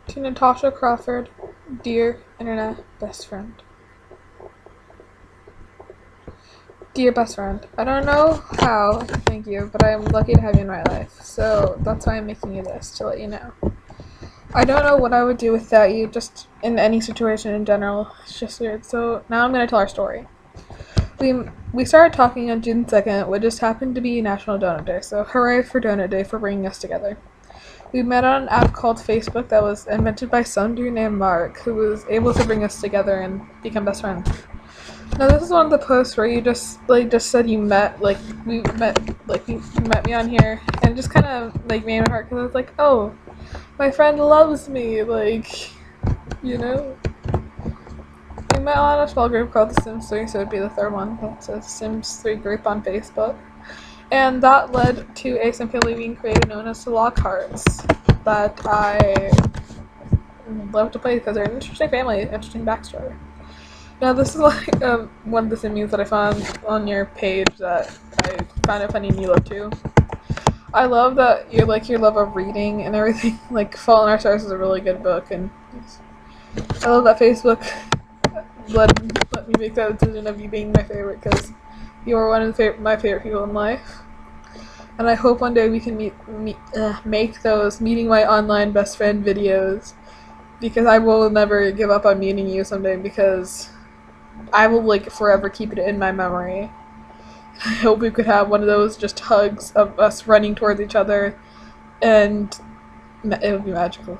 To Natasha Crawford, dear internet best friend. Dear best friend, I don't know how to thank you, but I am lucky to have you in my life. So that's why I'm making you this, to let you know. I don't know what I would do without you, just in any situation in general. It's just weird. So now I'm going to tell our story. We started talking on June 2nd, which just happened to be National Donut Day, so hooray for Donut Day for bringing us together. We met on an app called Facebook that was invented by some dude named Mark, who was able to bring us together and become best friends. Now this is one of the posts where you just said you met, you met me on here, and it just kind of made my heart, because I was like, oh, my friend loves me, you know. We met on a small group called The Sims 3, so it would be the third one. It's a Sims 3 group on Facebook. And that led to a sim family being created known as the Lockhearts that I love to play because they're an interesting family, interesting backstory. Now this is one of the sims that I found on your page that I found it funny and you love too. I love that your love of reading and everything. Fault in Our Stars is a really good book, and I love that Facebook let me make that decision of you being my favorite, because you are one of my favorite people in life. And I hope one day we can make those meeting my online best friend videos, because I will never give up on meeting you someday, because I will forever keep it in my memory. I hope we could have one of those just hugs of us running towards each other, and it would be magical.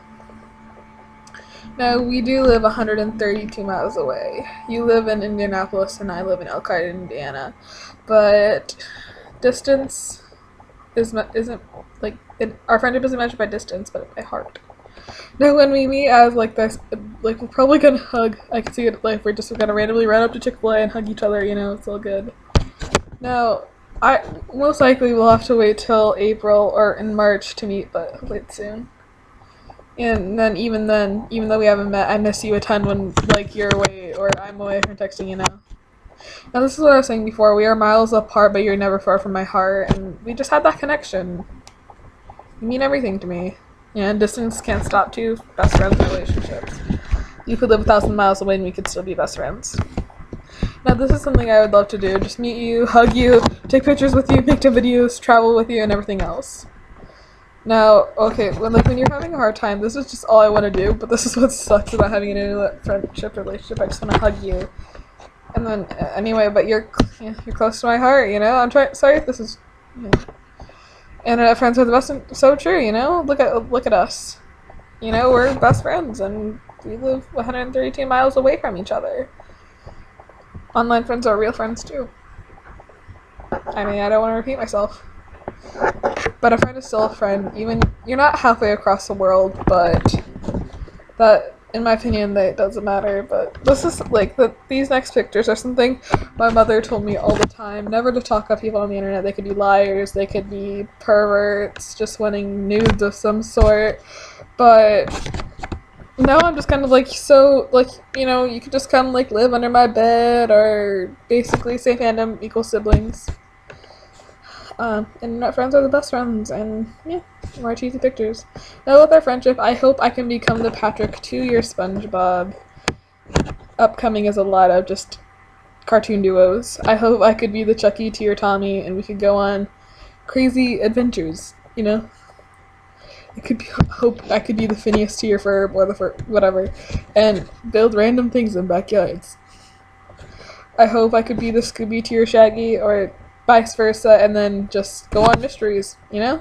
Now, we do live 132 miles away. You live in Indianapolis and I live in Elkhart, Indiana. But distance our friendship isn't measured by distance, but by heart. Now, when we meet as this, we're probably gonna hug. I can see it, we're just gonna randomly run up to Chick-fil-A and hug each other, it's all good. Now, I most likely will have to wait till April or in March to meet, but hopefully it's soon. And then, even though we haven't met, I miss you a ton when, you're away or I'm away from texting, Now, this is what I was saying before. We are miles apart, but you're never far from my heart, and we just had that connection. You mean everything to me. Yeah, and distance can't stop two best friends relationships. You could live 1,000 miles away and we could still be best friends. Now, this is something I would love to do. Just meet you, hug you, take pictures with you, make videos, travel with you, and everything else. Now, okay, when you're having a hard time, this is just all I want to do, but this is what sucks about having an internet friendship relationship. I just want to hug you. And then, anyway, but you're close to my heart, I'm sorry if this is, Internet friends are the best, and so true, Look at us. We're best friends, and we live 132 miles away from each other. Online friends are real friends, too. I don't want to repeat myself. But a friend is still a friend. Even you're not halfway across the world, but that, in my opinion, that doesn't matter. But this is these next pictures are something my mother told me all the time. Never to talk about people on the internet. They could be liars. They could be perverts, just wanting nudes of some sort. But now I'm just kind of you could just come live under my bed, or basically say fandom equals siblings. Internet friends are the best friends, and yeah, more cheesy pictures. Now, with our friendship, I hope I can become the Patrick to your SpongeBob. Upcoming is a lot of just cartoon duos. I hope I could be the Chucky to your Tommy, and we could go on crazy adventures, hope I could be the Phineas to your Ferb, or the whatever, and build random things in backyards. I hope I could be the Scooby to your Shaggy, or vice versa, and then just go on mysteries, I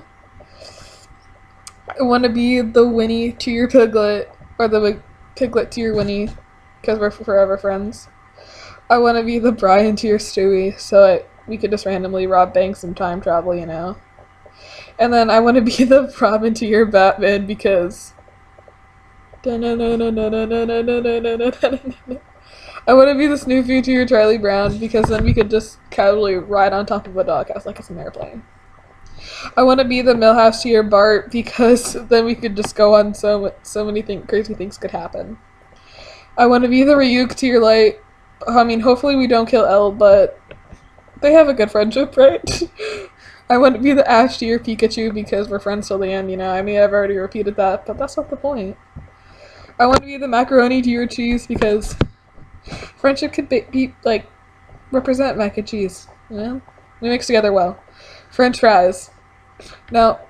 want to be the Winnie to your Piglet, or the Piglet to your Winnie, because we're forever friends. I want to be the Brian to your Stewie, so we could just randomly rob banks and time travel, And then I want to be the Robin to your Batman, because I want to be the Snoopy to your Charlie Brown, because then we could just casually ride on top of a doghouse like it's an airplane. I want to be the Millhouse to your Bart, because then we could just go on so many crazy things could happen. I want to be the Ryuk to your Light. Hopefully we don't kill Elle, but they have a good friendship, right? I want to be the Ash to your Pikachu, because we're friends till the end, I've already repeated that, but that's not the point. I want to be the macaroni to your cheese because friendship could be like represent mac and cheese. You know, we mix together well. French fries. Now,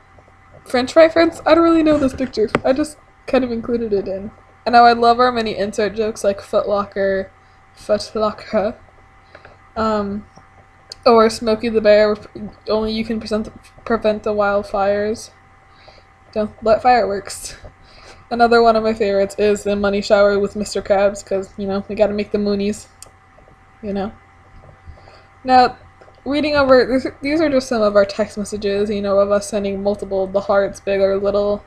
French fry friends. I don't really know this picture. I just kind of included it in. And now I love our many insert jokes like Footlocker, Footlocker, or Smokey the Bear. Only you can prevent the wildfires. Don't let fireworks. Another one of my favorites is the money shower with Mr. Krabs, because, you know, we gotta make the moonies, you know. Now, reading over, these are just some of our text messages, you know, of us sending multiple, the hearts, big or little.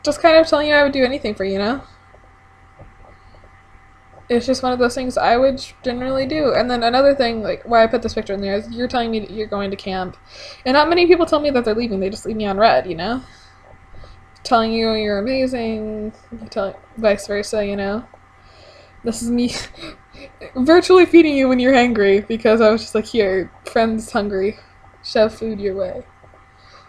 Just kind of telling you I would do anything for you, you know? It's just one of those things I would generally do. And then another thing, like, why I put this picture in there is you're telling me that you're going to camp. And not many people tell me that they're leaving, they just leave me on red, you know? Telling you you're amazing, vice versa, you know? This is me virtually feeding you when you're hangry, because I was just like, here, friend's hungry, shove food your way.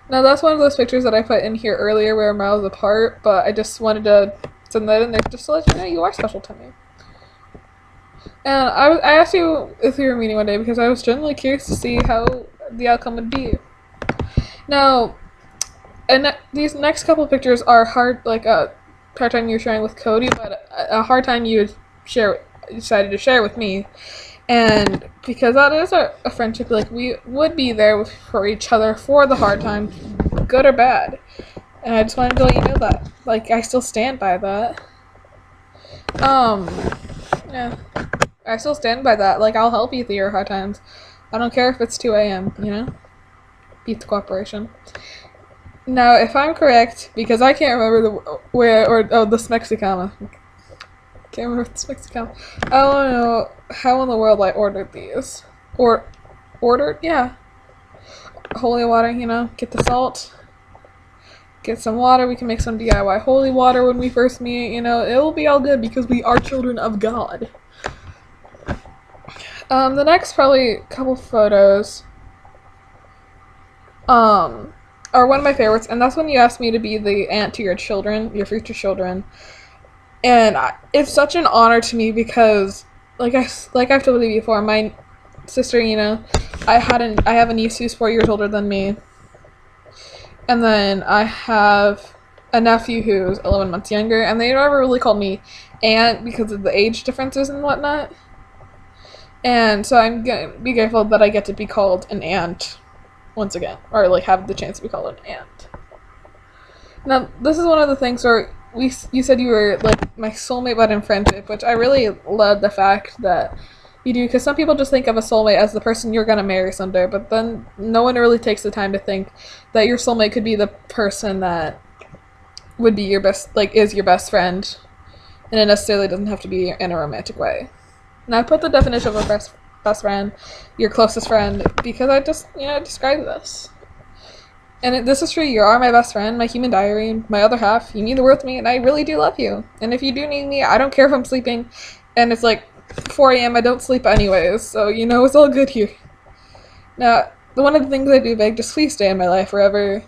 Now that's one of those pictures that I put in here earlier where we're miles apart, but I just wanted to send that in there just to let you know you are special to me. And I asked you if we were meeting one day because I was genuinely curious to see how the outcome would be. Now, and these next couple of pictures are hard, like a hard time you're sharing with Cody, but a hard time you decided to share with me. And because that is a friendship, like, we would be there for each other for the hard times, good or bad. And I just wanted to let you know that. Like, I still stand by that. Yeah. I still stand by that. Like, I'll help you through your hard times. I don't care if it's 2 a.m., you know? Beat the cooperation. Now, if I'm correct, because I can't remember the Smexicama. Can't remember the Smexicama. I don't know how in the world I ordered these. Ordered? Yeah. Holy water, you know, get the salt. Get some water, we can make some DIY holy water when we first meet, you know, it will be all good because we are children of God. The next probably couple photos, are one of my favorites, and that's when you asked me to be the aunt to your children, your future children. And it's such an honor to me because, like I've told you before, my sister, you know, I have a niece who's 4 years older than me. And then I have a nephew who's 11 months younger, and they never really called me aunt because of the age differences and whatnot. And so I'm gonna be grateful that I get to be called an aunt once again, or like have the chance to be called an aunt. Now, this is one of the things where you said you were like my soulmate but in friendship, which I really love the fact that you do, because some people just think of a soulmate as the person you're gonna marry someday, but then no one really takes the time to think that your soulmate could be the person that would be your best, like, is your best friend, and it necessarily doesn't have to be in a romantic way. And I put the definition of a best friend, your closest friend, because I just, you know, describe this. And this is true, you are my best friend, my human diary, my other half, you mean the world to me, and I really do love you. And if you do need me, I don't care if I'm sleeping, and it's like 4 a.m., I don't sleep anyways, so, you know, it's all good here. Now, one of the things I do beg, just please stay in my life forever.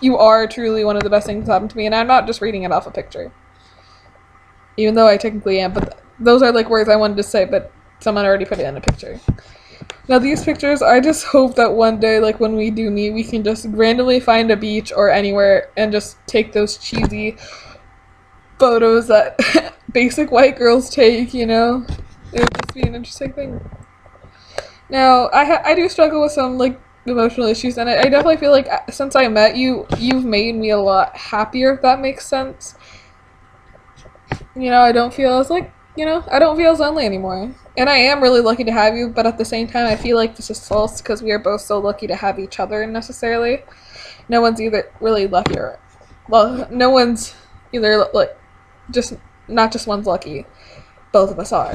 You are truly one of the best things that happened to me, and I'm not just reading it off a picture. Even though I technically am, but those are like words I wanted to say, but someone already put it in a picture. Now these pictures, I just hope that one day, like when we do meet, we can just randomly find a beach or anywhere and just take those cheesy photos that basic white girls take, you know? It would just be an interesting thing. Now, I do struggle with some, like, emotional issues, and I definitely feel like since I met you, you've made me a lot happier, if that makes sense. You know, I don't feel as, like, you know, I don't feel as lonely anymore. And I am really lucky to have you, but at the same time, I feel like this is false because we are both so lucky to have each other, necessarily. No one's either really lucky or, well, no one's either, like, just, not just one's lucky. Both of us are.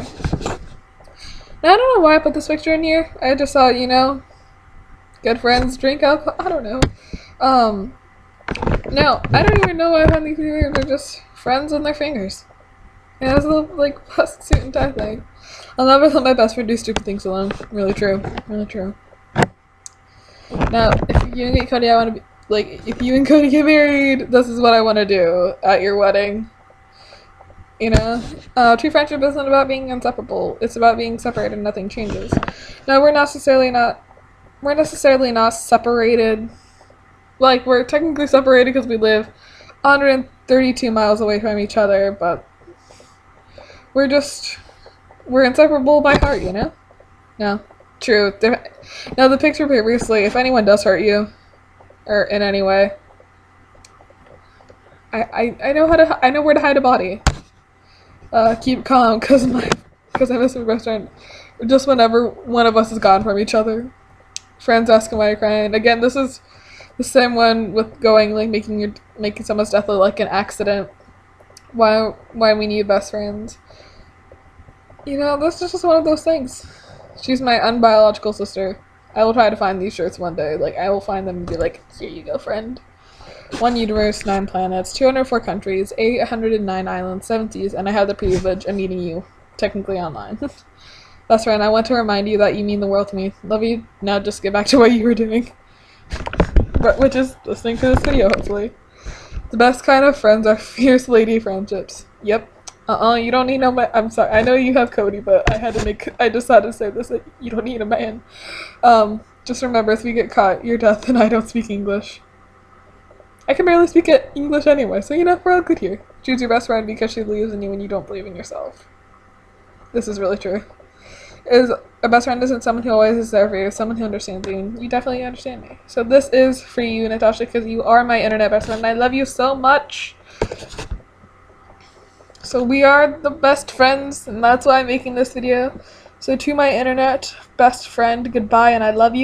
Now, I don't know why I put this picture in here. I just thought, you know, good friends drink up. I don't know. No, I don't even know why I found these here. They're just friends on their fingers. And it was a little, like, plus suit and tie thing. I'll never let my best friend do stupid things alone. Really true. Really true. Now, if you get Cody, I want to be, Like, if you and Cody get married, this is what I want to do at your wedding. You know? True friendship isn't about being inseparable. It's about being separated and nothing changes. Now, we're necessarily not separated. Like, we're technically separated because we live 132 miles away from each other, but we're inseparable by heart, you know? No. True. Now, the picture previously, if anyone does hurt you, or in any way, I know where to hide a body. Keep calm, cause I miss my best friend. Just whenever one of us is gone from each other. Friends asking why you're crying. Again, this is the same one with going, like, making someone's death look like an accident. Why we need best friends. You know, this is just one of those things. She's my unbiological sister. I will try to find these shirts one day. Like, I will find them and be like, here you go, friend. 1 universe, 9 planets, 204 countries, 809 islands, 7 seas, and I have the privilege of meeting you, technically online. Best friend, I want to remind you that you mean the world to me. Love you. Now just get back to what you were doing. Which is listening to this video, hopefully. The best kind of friends are fierce lady friendships. Yep. You don't need no man. I'm sorry. I know you have Cody, but I just had to say this, that you don't need a man. Just remember, if you get caught, you're deaf and I don't speak English. I can barely speak English anyway, so you know, we're all good here. Choose your best friend because she believes in you when you don't believe in yourself. This is really true. A best friend isn't someone who always is there for you, someone who understands you, and you definitely understand me. So this is for you, Natasha, because you are my internet best friend, and I love you so much. So we are the best friends, and that's why I'm making this video. So to my internet best friend, goodbye, and I love you.